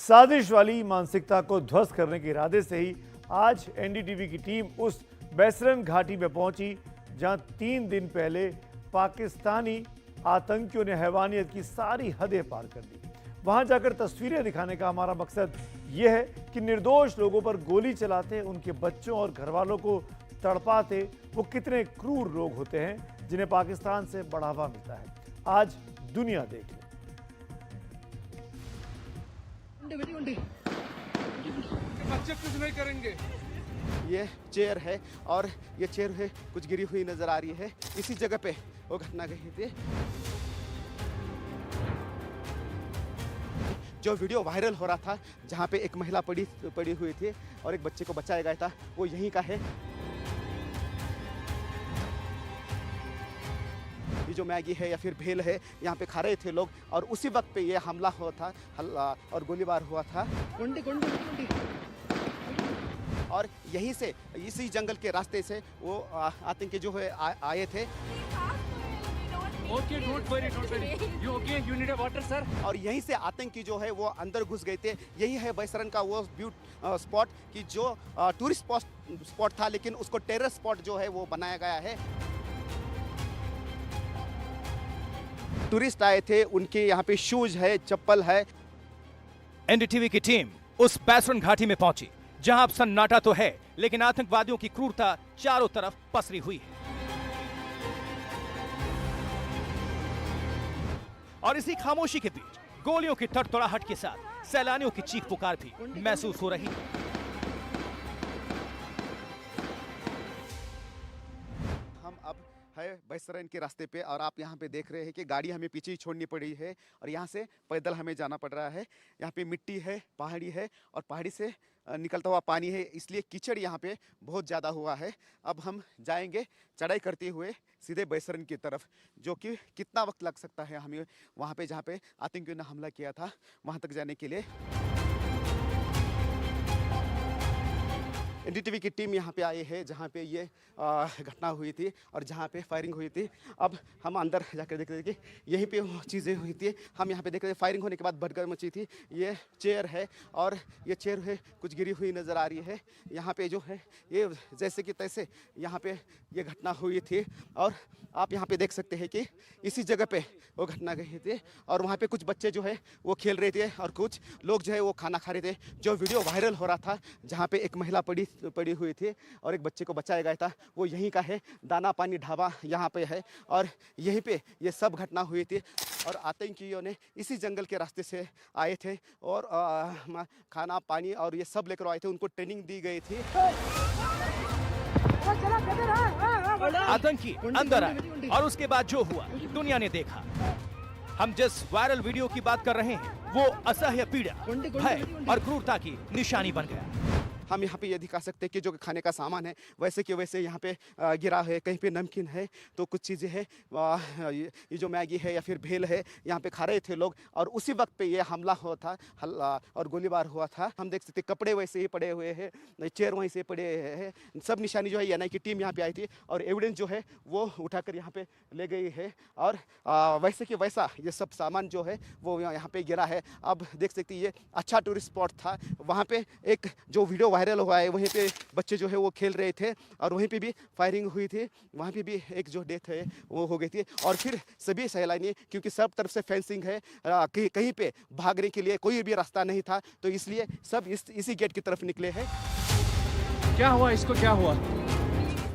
साजिश वाली मानसिकता को ध्वस्त करने के इरादे से ही आज एनडीटीवी की टीम उस बैसरन घाटी में पहुंची जहां 3 दिन पहले पाकिस्तानी आतंकियों ने हैवानियत की सारी हदें पार कर दी। वहां जाकर तस्वीरें दिखाने का हमारा मकसद यह है कि निर्दोष लोगों पर गोली चलाते, उनके बच्चों और घरवालों को तड़पाते वो कितने क्रूर लोग होते हैं जिन्हें पाकिस्तान से बढ़ावा मिलता है। आज दुनिया देख ले। बच्चे कुछ नहीं करेंगे। ये चेयर है और ये चेयर है कुछ गिरी हुई नजर आ रही है। इसी जगह पे वो घटना गई थी। जो वीडियो वायरल हो रहा था जहाँ पे एक महिला पड़ी हुई थी और एक बच्चे को बचाया गया था, वो यहीं का है। ये जो मैगी है या फिर भेल है, यहाँ पे खा रहे थे लोग और उसी वक्त पे ये हमला हुआ था, हल्ला और गोलीबार हुआ था। और यहीं से इसी जंगल के रास्ते से वो आतंकी जो है आए थे। Okay, don't worry. You okay? You need a water, sir? और यहीं से आतंकी जो है वो अंदर घुस गए थे। यही है बैसरन का वो स्पॉट कि जो टूरिस्ट स्पॉट था, लेकिन उसको टेरर स्पॉट जो है वो बनाया गया है। टूरिस्ट आए थे, उनके यहाँ पे शूज है, चप्पल है। एनडीटीवी की टीम उस बैसरन घाटी में पहुंची जहां अब सन्नाटा तो है, लेकिन आतंकवादियों की क्रूरता चारों तरफ पसरी हुई है। और इसी खामोशी के बीच गोलियों की तड़तड़ाहट के साथ सैलानियों की चीख पुकार भी महसूस हो रही है। हम अब है बैसरन के रास्ते पे और आप यहाँ पे देख रहे हैं कि गाड़ी हमें पीछे ही छोड़नी पड़ी है और यहाँ से पैदल हमें जाना पड़ रहा है। यहाँ पे मिट्टी है, पहाड़ी है और पहाड़ी से निकलता हुआ पानी है, इसलिए कीचड़ यहाँ पे बहुत ज़्यादा हुआ है। अब हम जाएंगे चढ़ाई करते हुए सीधे बैसरन की तरफ, जो कि कितना वक्त लग सकता है हमें वहाँ पे जहाँ पे आतंकियों ने हमला किया था वहाँ तक जाने के लिए। एनडीटीवी की टीम यहाँ पे आई है जहाँ पे ये घटना हुई थी और जहाँ पे फायरिंग हुई थी। अब हम अंदर जाकर देख रहे थे कि यहीं पे वो चीज़ें हुई थी। हम यहाँ पे देख रहे थे फायरिंग होने के बाद भगदड़ मची थी। ये चेयर है और ये चेयर है कुछ गिरी हुई नज़र आ रही है। यहाँ पे जो है ये जैसे कि तैसे यहाँ पे ये घटना हुई थी और आप यहाँ पे देख सकते हैं कि इसी जगह पे वो घटना गई थी और वहाँ पे कुछ बच्चे जो है वो खेल रहे थे और कुछ लोग जो है वो खाना खा रहे थे। जो वीडियो वायरल हो रहा था जहाँ पे एक महिला पड़ी हुई थी और एक बच्चे को बचाया गया था, वो यहीं का है। दाना पानी ढाबा यहाँ पे है और यहीं पे ये सब घटना हुई थी और आतंकियों ने इसी जंगल के रास्ते से आए थे और खाना पानी और ये सब लेकर आए थे। उनको ट्रेनिंग दी गई थी। आतंकी अंदर आए और उसके बाद जो हुआ दुनिया ने देखा। हम जिस वायरल वीडियो की बात कर रहे हैं वो असह्य पीड़ा, भय और क्रूरता की निशानी बन गया। हम यहाँ पे ये दिखा सकते हैं कि जो खाने का सामान है वैसे के वैसे यहाँ पे गिरा है। कहीं पे नमकीन है तो कुछ चीज़ें हैं, ये जो मैगी है या फिर भेल है, यहाँ पे खा रहे थे लोग और उसी वक्त पे ये हमला हुआ था, हल्ला और गोलीबार हुआ था। हम देख सकते कपड़े वैसे ही पड़े हुए हैं, चेयर वहीं से पड़े हैं। सब निशानी जो है एनआई की टीम यहाँ पे आई थी और एविडेंस जो है वो उठाकर यहाँ पे ले गई है और वैसे कि वैसा ये सब सामान जो है वो यहाँ पे गिरा है। अब देख सकते ये अच्छा टूरिस्ट स्पॉट था। वहाँ पे एक जो वीडियो वायरल हुआ है वहीं पे बच्चे जो है वो खेल रहे थे और वहीं पे भी फायरिंग हुई थी। वहाँ पे भी एक जो डेथ है वो हो गई थी और फिर सभी सैलानी, क्योंकि सब तरफ से फेंसिंग है, कहीं पे भागने के लिए कोई भी रास्ता नहीं था, तो इसलिए सब इसी गेट की तरफ निकले हैं। क्या हुआ इसको? क्या हुआ?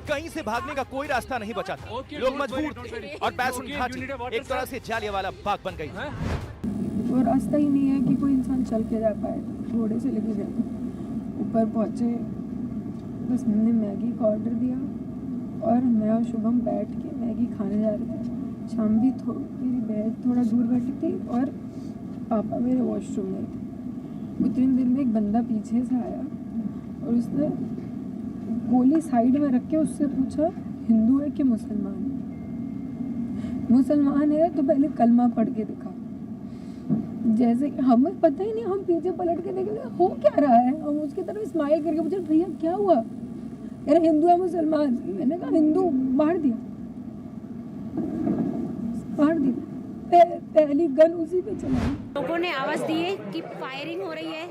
कहीं से भागने का कोई रास्ता नहीं बचा था। लोग मजबूर थे और बैसरन घाटी एक तरह से जालियावाला बाग बन गई। वो रास्ता ही नहीं है कि कोई इंसान चल के जा पाए। घोड़े से लेके गए, ऊपर पहुँचे, बस हमने मैगी का ऑर्डर दिया और मैं और शुभम बैठ के मैगी खाने जा रहे थे। शाम भी मेरी बहन थोड़ा दूर बैठी थी और पापा मेरे वॉशरूम में थे। उतनी देर में एक बंदा पीछे से आया और उसने गोली साइड में रख के उससे पूछा हिंदू है कि मुसलमान है। मुसलमान है तो पहले कलमा पढ़ के दिखा। जैसे कि हमें पता ही नहीं, हम पीछे पलट के देख रहे हो क्या रहा है। हम उसकी तरफ स्माइल करके पूछे भैया क्या हुआ, यार हिंदू है मुसलमान। मैंने कहा हिंदू, बाहर दिया। पहली गन उसी पे चलाई। लोगों ने आवाज़ दी है कि फायरिंग हो रही है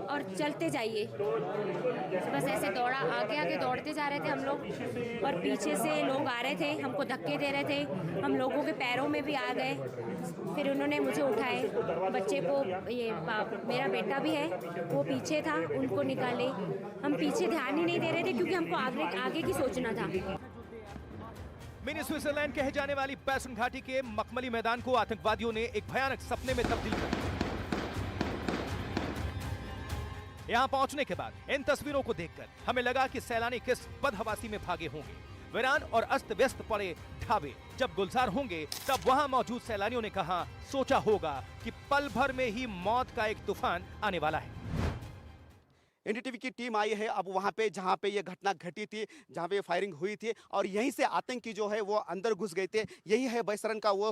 और चलते जाइए। बस ऐसे दौड़ा, आगे आगे दौड़ते जा रहे थे हम लोग और पीछे से लोग आ रहे थे, हमको धक्के दे रहे थे, हम लोगों के पैरों में भी आ गए। फिर उन्होंने मुझे उठाए, बच्चे को, मेरा बेटा भी है वो पीछे था, उनको निकाले। हम पीछे ध्यान ही नहीं दे रहे थे क्योंकि हमको आगे की सोचना था। मिनी स्विट्जरलैंड कहे जाने वाली बैसन घाटी के मखमली मैदान को आतंकवादियों ने एक भयानक सपने में तब्दील कर दिया। यहां पहुंचने के बाद इन तस्वीरों को देखकर हमें लगा कि सैलानी किस बदहवासी में भागे होंगे। वीरान और अस्त व्यस्त पड़े ढाबे जब गुलजार होंगे, तब वहां मौजूद सैलानियों ने कहा, सोचा होगा कि पल भर में ही मौत का एक तूफान आने वाला है। एनडीटीवी की टीम आई है अब वहाँ पे जहाँ पे ये घटना घटी थी, जहाँ पे फायरिंग हुई थी और यहीं से आतंकी जो है वो अंदर घुस गए थे। यही है बैसरन का वो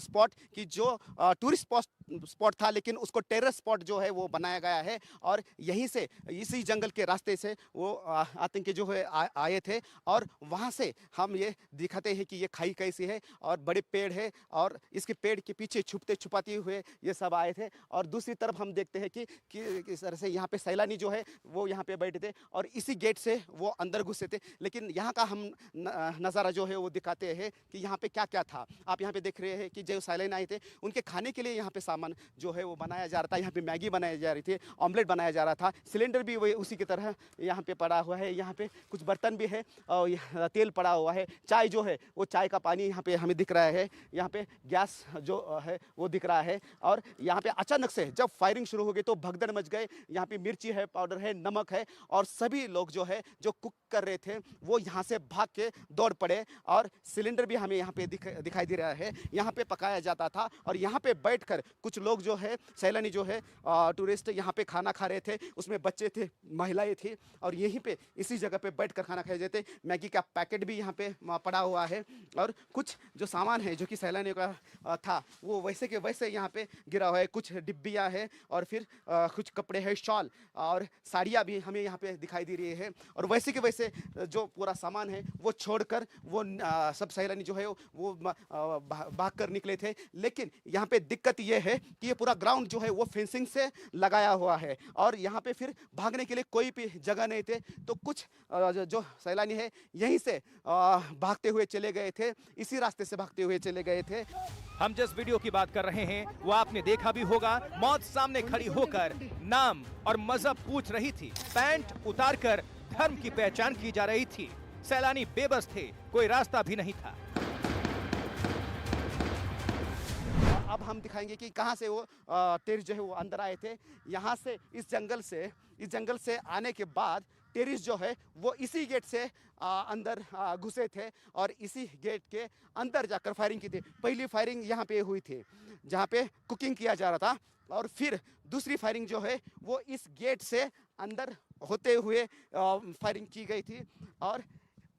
स्पॉट कि जो टूरिस्ट स्पॉट था, लेकिन उसको टेरर स्पॉट जो है वो बनाया गया है और यहीं से इसी जंगल के रास्ते से वो आतंकी जो है आए थे और वहाँ से हम ये दिखाते हैं कि ये खाई कैसी है और बड़े पेड़ है और इसके पेड़ के पीछे छुपते छुपाते हुए ये सब आए थे। और दूसरी तरफ हम देखते हैं कि इस तरह से यहाँ पे सैलानी जो है वो यहाँ पे बैठे थे और इसी गेट से वो अंदर घुसे थे। लेकिन यहाँ का हम नज़ारा जो है वो दिखाते हैं कि यहाँ पे क्या क्या था। आप यहाँ पे देख रहे हैं कि जो सैलानी आए थे उनके खाने के लिए यहाँ पे सामान जो है वो बनाया जा रहा था। यहाँ पे मैगी बनाई जा रही थी, ऑमलेट बनाया जा रहा था, सिलेंडर भी वही उसी की तरह यहाँ पे पड़ा हुआ है। यहाँ पे कुछ बर्तन भी है और तेल पड़ा हुआ है। चाय जो है वो चाय का पानी यहाँ पे हमें दिख रहा है। यहाँ पे गैस जो है वो दिख रहा है और यहाँ पे अचानक से जब फायरिंग शुरू हो गई तो भगदड़ मच गए। यहाँ पे मिर्ची है, पाउडर है, नमक है और सभी लोग जो है जो कुक कर रहे थे वो यहाँ से भाग के दौड़ पड़े और सिलेंडर भी हमें यहाँ पे दिखाई दे रहा है। यहाँ पे पकाया जाता था और यहाँ पे बैठकर कुछ लोग जो है सैलानी जो है टूरिस्ट यहाँ पे खाना खा रहे थे। उसमें बच्चे थे, महिलाएं थी और यहीं पे इसी जगह पे बैठकर खाना खाए जाते। मैगी का पैकेट भी यहाँ पे पड़ा हुआ है और कुछ जो सामान है जो कि सैलानियों का था वो वैसे के वैसे यहाँ पे गिरा हुआ है। कुछ डिब्बियाँ है और फिर कुछ कपड़े हैं, शॉल और साड़ियाँ भी हमें यहाँ पे दिखाई दे रही है। और वैसे के वैसे जो पूरा सामान है वो छोड़कर वो सब सैलानी जो है वो भाग कर निकले थे। लेकिन यहाँ पे दिक्कत ये है कि ये पूरा ग्राउंड जो है वो फेंसिंग से लगाया हुआ है और यहाँ पे फिर भागने के लिए कोई भी जगह नहीं थे। तो कुछ जो सैलानी है यहीं से भागते हुए चले गए थे, इसी रास्ते से भागते हुए चले गए थे। हम जिस वीडियो की बात कर रहे हैं वो आपने देखा भी होगा। मौत सामने खड़ी होकर नाम और मजहब पूछ रही थी, पैंट उतारकर धर्म की पहचान की जा रही थी। सैलानी बेबस थे, कोई रास्ता भी नहीं था। अब हम दिखाएंगे कि कहां से वो टेररिस्ट जो है वो अंदर आए थे। यहाँ से इस जंगल से आने के बाद टेररिस्ट जो है वो इसी गेट से अंदर घुसे थे और इसी गेट के अंदर जाकर फायरिंग की थी। पहली फायरिंग यहाँ पे हुई थी जहाँ पे कुकिंग किया जा रहा था और फिर दूसरी फायरिंग जो है वो इस गेट से अंदर होते हुए फायरिंग की गई थी। और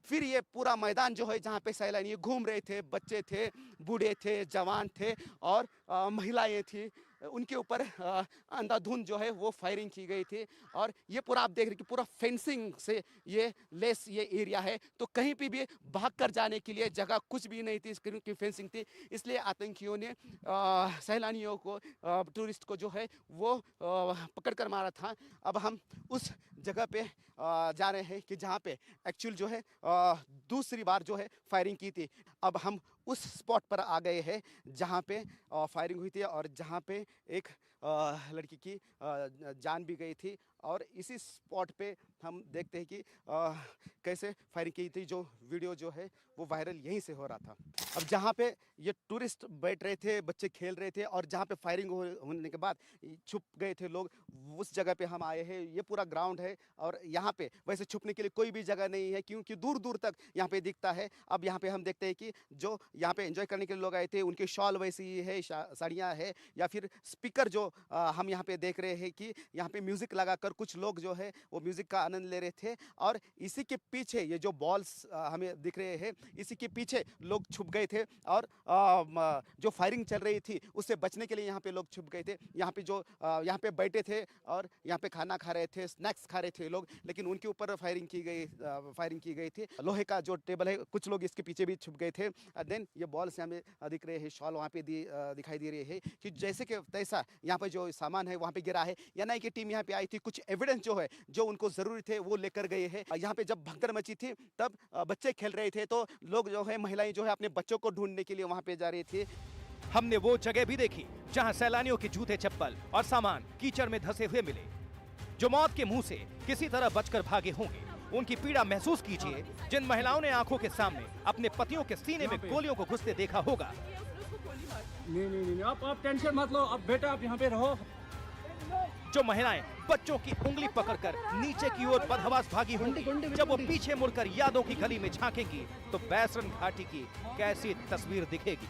फिर ये पूरा मैदान जो है जहाँ पे सैलानी घूम रहे थे, बच्चे थे, बूढ़े थे, जवान थे और महिलाएं थी, उनके ऊपर अंधाधुंध जो है वो फायरिंग की गई थी। और ये पूरा आप देख रहे हैं कि पूरा फेंसिंग से ये लेस ये एरिया है, तो कहीं पे भी भाग कर जाने के लिए जगह कुछ भी नहीं थी क्योंकि फेंसिंग थी। इसलिए आतंकियों ने सैलानियों को, टूरिस्ट को जो है वो पकड़ कर मारा था। अब हम उस जगह पे जा रहे हैं कि जहाँ पे एक्चुअल जो है दूसरी बार जो है फायरिंग की थी। अब हम उस स्पॉट पर आ गए हैं जहाँ पे फायरिंग हुई थी और जहाँ पे एक लड़की की जान भी गई थी। और इसी स्पॉट पे हम देखते हैं कि कैसे फायरिंग की थी। जो वीडियो जो है वो वायरल यहीं से हो रहा था। अब जहाँ पे ये टूरिस्ट बैठ रहे थे, बच्चे खेल रहे थे और जहाँ पे फायरिंग होने के बाद छुप गए थे लोग, उस जगह पे हम आए हैं। ये पूरा ग्राउंड है और यहाँ पे वैसे छुपने के लिए कोई भी जगह नहीं है क्योंकि दूर दूर तक यहाँ पे दिखता है। अब यहाँ पे हम देखते हैं कि जो यहाँ पे एंजॉय करने के लिए लोग आए थे उनके शॉल वैसी ही है, साड़ियाँ है या फिर स्पीकर जो हम यहाँ पे देख रहे हैं कि यहाँ पे म्यूजिक लगाकर कुछ लोग जो है वो म्यूजिक का आनंद ले रहे थे, और इसी के पीछे ये जो बॉल्स हमें दिख रहे हैं, इसी के पीछे लोग छुप गए थे, और जो फायरिंग चल रही थी उससे बचने के लिए यहाँ पे लोग छुप गए थे। यहाँ पे जो यहाँ पे बैठे थे और यहाँ पे खाना खा रहे थे, स्नैक्स खा रहे थे लोग, लेकिन उनके ऊपर फायरिंग की गई थी। लोहे का जो टेबल है, कुछ लोग इसके पीछे भी छुप गए थे। देन ये बॉल्स हमें दिख रहे हैं, शॉल वहाँ पे दिखाई दे रही है कि जैसे कि तैसा यहाँ पे जो सामान है वहाँ पे गिरा है। एनआई की टीम यहाँ पे आई थी, कुछ एविडेंस जो है जो उनको जरूरी थे वो लेकर गए हैं। यहाँ पे जब भगदड़ मची थी तब बच्चे खेल रहे थे, तो लोग जो है, महिलाएं जो है अपने बच्चों को ढूंढने के लिए वहाँ पे जा रही थी। हमने वो जगह भी देखी जहां सैलानियों के जूते चप्पल और सामान कीचड़ में धंसे हुए मिले, जो मौत के मुंह से किसी तरह बचकर भागे होंगे। उनकी पीड़ा महसूस कीजिए जिन महिलाओं ने आंखों के सामने अपने पतियों के सीने में गोलियों को घुसते देखा होगा। नहीं, आप टेंशन मत लो, अब बेटा आप यहाँ पे रहो। जो महिलाएं बच्चों की उंगली पकड़कर नीचे की ओर बदहवास भागी होंगी, जब वो पीछे मुड़कर यादों की गली में झांकेंगी तो बैसरन घाटी की कैसी तस्वीर दिखेगी।